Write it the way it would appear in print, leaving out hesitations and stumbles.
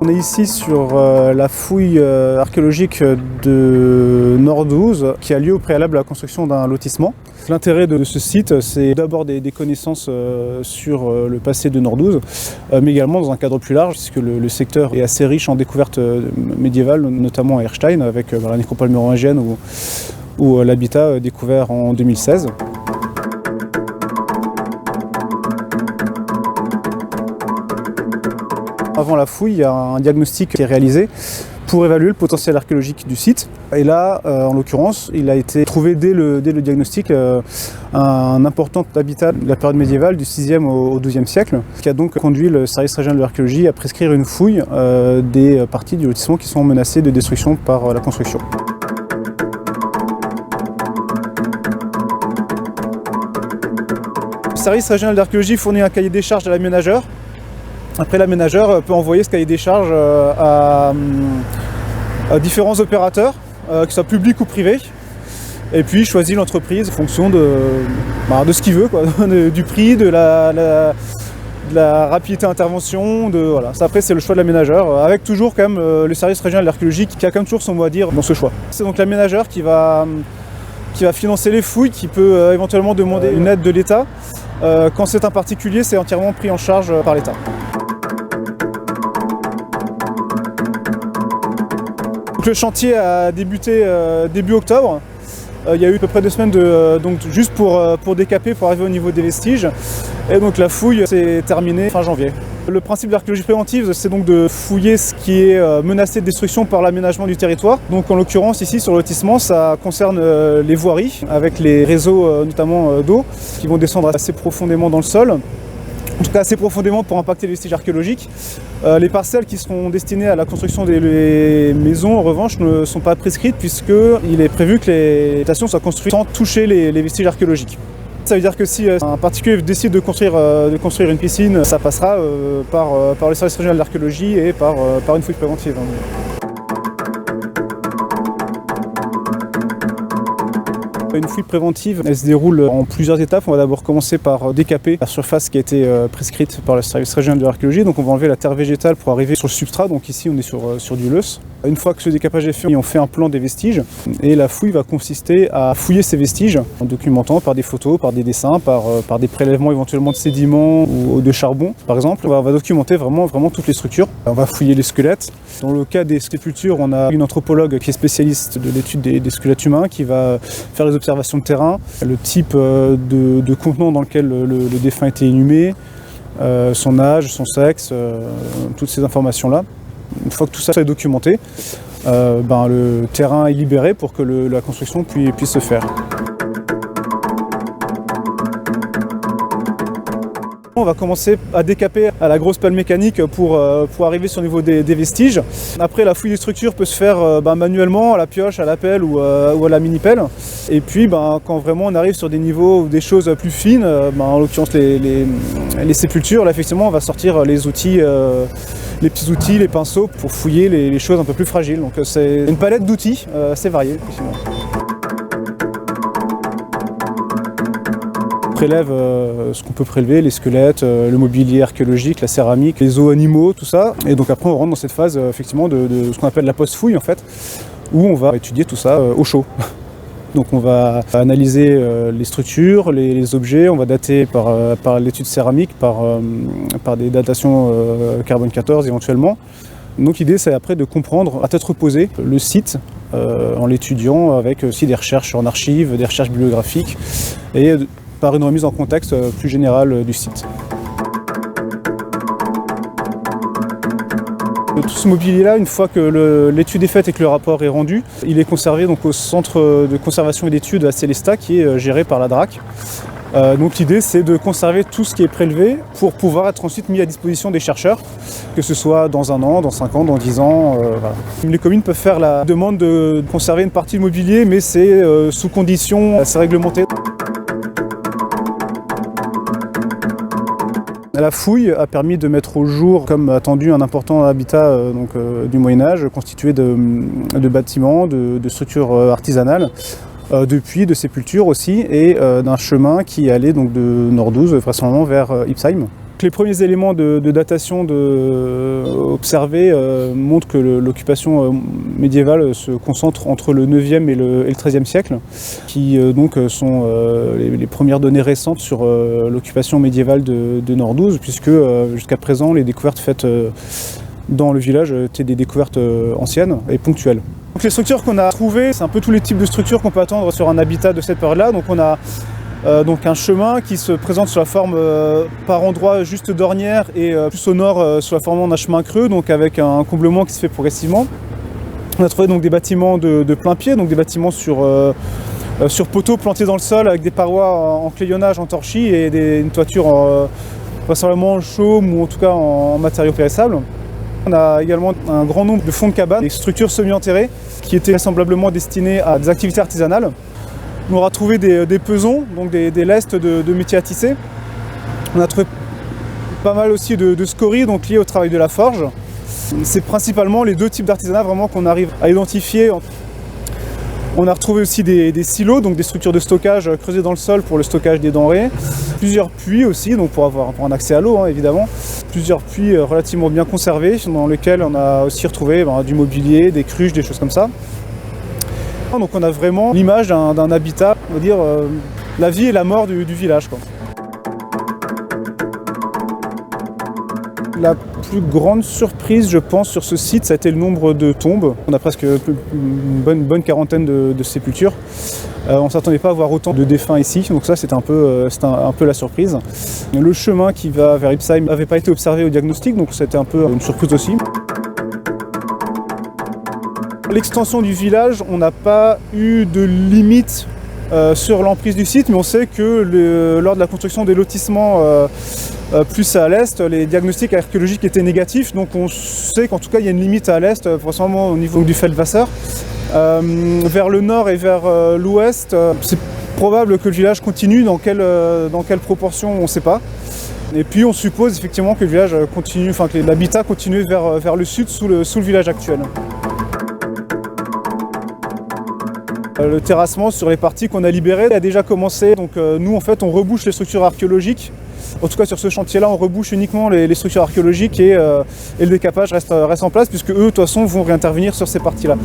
On est ici sur la fouille archéologique de Nordouze qui a lieu au préalable à la construction d'un lotissement. L'intérêt de ce site, c'est d'abord des connaissances sur le passé de Nordouze, mais également dans un cadre plus large, puisque le secteur est assez riche en découvertes médiévales, notamment à Erstein, avec la nécropole mérovingienne ou l'habitat découvert en 2016. Avant la fouille, il y a un diagnostic qui est réalisé pour évaluer le potentiel archéologique du site. Et là, en l'occurrence, il a été trouvé dès le diagnostic un important habitat de la période médiévale du 6e au 12e siècle, qui a donc conduit le service régional de l'archéologie à prescrire une fouille des parties du lotissement qui sont menacées de destruction par la construction. Le service régional d'archéologie fournit un cahier des charges à l'aménageur. Après, l'aménageur peut envoyer ce cahier des charges à différents opérateurs, qu'ils soient publics ou privés, et puis choisit l'entreprise en fonction de ce qu'il veut, quoi, du prix, de la rapidité d'intervention, voilà. Ça, après, c'est le choix de l'aménageur, avec toujours quand même le service régional d'archéologie qui a quand même toujours son mot à dire dans ce choix. C'est donc l'aménageur qui va financer les fouilles, qui peut éventuellement demander une aide de l'État. Quand c'est un particulier, c'est entièrement pris en charge par l'État. Donc le chantier a débuté début octobre. Il y a eu à peu près 2 semaines juste pour décaper, pour arriver au niveau des vestiges. Et donc la fouille s'est terminée fin janvier. Le principe de l'archéologie préventive, c'est donc de fouiller ce qui est menacé de destruction par l'aménagement du territoire. Donc en l'occurrence ici sur le lotissement, ça concerne les voiries, avec les réseaux notamment d'eau, qui vont descendre assez profondément dans le sol. En tout cas assez profondément pour impacter les vestiges archéologiques. Les parcelles qui seront destinées à la construction des maisons, en revanche, ne sont pas prescrites puisqu'il est prévu que les stations soient construites sans toucher les vestiges archéologiques. Ça veut dire que si un particulier décide de construire une piscine, ça passera par le service régional d'archéologie et par une fouille préventive. Une fouille préventive, elle se déroule en plusieurs étapes. On va d'abord commencer par décaper la surface qui a été prescrite par le service régional de l'archéologie. Donc on va enlever la terre végétale pour arriver sur le substrat. Donc ici on est sur du lœss. Une fois que ce décapage est fait, on fait un plan des vestiges. Et la fouille va consister à fouiller ces vestiges en documentant par des photos, par des dessins, par des prélèvements éventuellement de sédiments ou de charbon par exemple. On va documenter vraiment toutes les structures. On va fouiller les squelettes. Dans le cas des sépultures, on a une anthropologue qui est spécialiste de l'étude des squelettes humains qui va faire les observations de terrain, le type de contenant dans lequel le défunt était inhumé, son âge, son sexe, toutes ces informations-là. Une fois que tout ça est documenté, le terrain est libéré pour que la construction puisse se faire. On va commencer à décaper à la grosse pelle mécanique pour arriver sur le niveau des vestiges. Après, la fouille des structures peut se faire manuellement, à la pioche, à la pelle ou à la mini-pelle. Et puis, quand vraiment on arrive sur des niveaux ou des choses plus fines, en l'occurrence les sépultures, là, effectivement, on va sortir les outils, les petits outils, les pinceaux pour fouiller les choses un peu plus fragiles. Donc c'est une palette d'outils assez variée, effectivement. On prélève ce qu'on peut prélever, les squelettes, le mobilier archéologique, la céramique, les os animaux, tout ça. Et donc après on rentre dans cette phase effectivement de ce qu'on appelle la post-fouille en fait, où on va étudier tout ça au chaud. Donc on va analyser les structures, les objets, on va dater par l'étude céramique, par des datations carbone 14 éventuellement. Donc l'idée c'est après de comprendre à tête reposée le site en l'étudiant avec aussi des recherches en archives, des recherches bibliographiques et par une remise en contexte plus générale du site. Tout ce mobilier-là, une fois que l'étude est faite et que le rapport est rendu, il est conservé donc, au centre de conservation et d'études à Célestat qui est géré par la DRAC. Donc l'idée c'est de conserver tout ce qui est prélevé pour pouvoir être ensuite mis à disposition des chercheurs, que ce soit dans 1 an, dans 5 ans, dans 10 ans. Voilà. Les communes peuvent faire la demande de conserver une partie du mobilier, mais c'est sous conditions assez réglementées. La fouille a permis de mettre au jour, comme attendu, un important habitat du Moyen-Âge, constitué de bâtiments, de structures artisanales, de puits, de sépultures aussi, et d'un chemin qui allait donc de Nord-12, vraisemblablement vers Ipsheim. Les premiers éléments de datation observés montrent que l'occupation médiévale se concentre entre le 9e et le 13e siècle, qui donc sont les premières données récentes sur l'occupation médiévale de Nord-12, puisque jusqu'à présent les découvertes faites dans le village étaient des découvertes anciennes et ponctuelles. Donc les structures qu'on a trouvées, c'est un peu tous les types de structures qu'on peut attendre sur un habitat de cette période-là. Donc on a donc un chemin qui se présente sous la forme par endroits juste d'ornières et plus au nord sous la forme d'un chemin creux, donc avec un comblement qui se fait progressivement. On a trouvé donc des bâtiments de plein pied, donc des bâtiments sur poteaux plantés dans le sol avec des parois en clayonnage, en torchis et une toiture vraisemblablement en chaume ou en tout cas en matériaux périssables. On a également un grand nombre de fonds de cabanes, des structures semi-enterrées qui étaient vraisemblablement destinées à des activités artisanales. On aura trouvé des pesons, donc des lestes de métiers à tisser. On a trouvé pas mal aussi de scories, donc liées au travail de la forge. C'est principalement les deux types d'artisanat vraiment qu'on arrive à identifier. On a retrouvé aussi des silos, donc des structures de stockage creusées dans le sol pour le stockage des denrées. Plusieurs puits aussi, donc pour un accès à l'eau évidemment. Plusieurs puits relativement bien conservés, dans lesquels on a aussi retrouvé du mobilier, des cruches, des choses comme ça. Donc on a vraiment l'image d'un habitat, on va dire la vie et la mort du village, quoi. La plus grande surprise, je pense, sur ce site, ça a été le nombre de tombes. On a presque une bonne quarantaine de sépultures. On ne s'attendait pas à voir autant de défunts ici, donc ça c'était un peu la surprise. Le chemin qui va vers Ipsheim n'avait pas été observé au diagnostic, donc c'était un peu une surprise aussi. L'extension du village, on n'a pas eu de limite sur l'emprise du site, mais on sait que lors de la construction des lotissements plus à l'est, les diagnostics archéologiques étaient négatifs, donc on sait qu'en tout cas il y a une limite à l'est, forcément au niveau du Feldwasser. Vers le nord et vers l'ouest, c'est probable que le village continue, dans quelle proportion on ne sait pas. Et puis on suppose effectivement que le village continue, que l'habitat continue vers le sud sous le village actuel. Le terrassement sur les parties qu'on a libérées a déjà commencé, donc nous en fait on rebouche les structures archéologiques. En tout cas sur ce chantier-là on rebouche uniquement les structures archéologiques et le décapage reste en place puisque eux de toute façon vont réintervenir sur ces parties-là.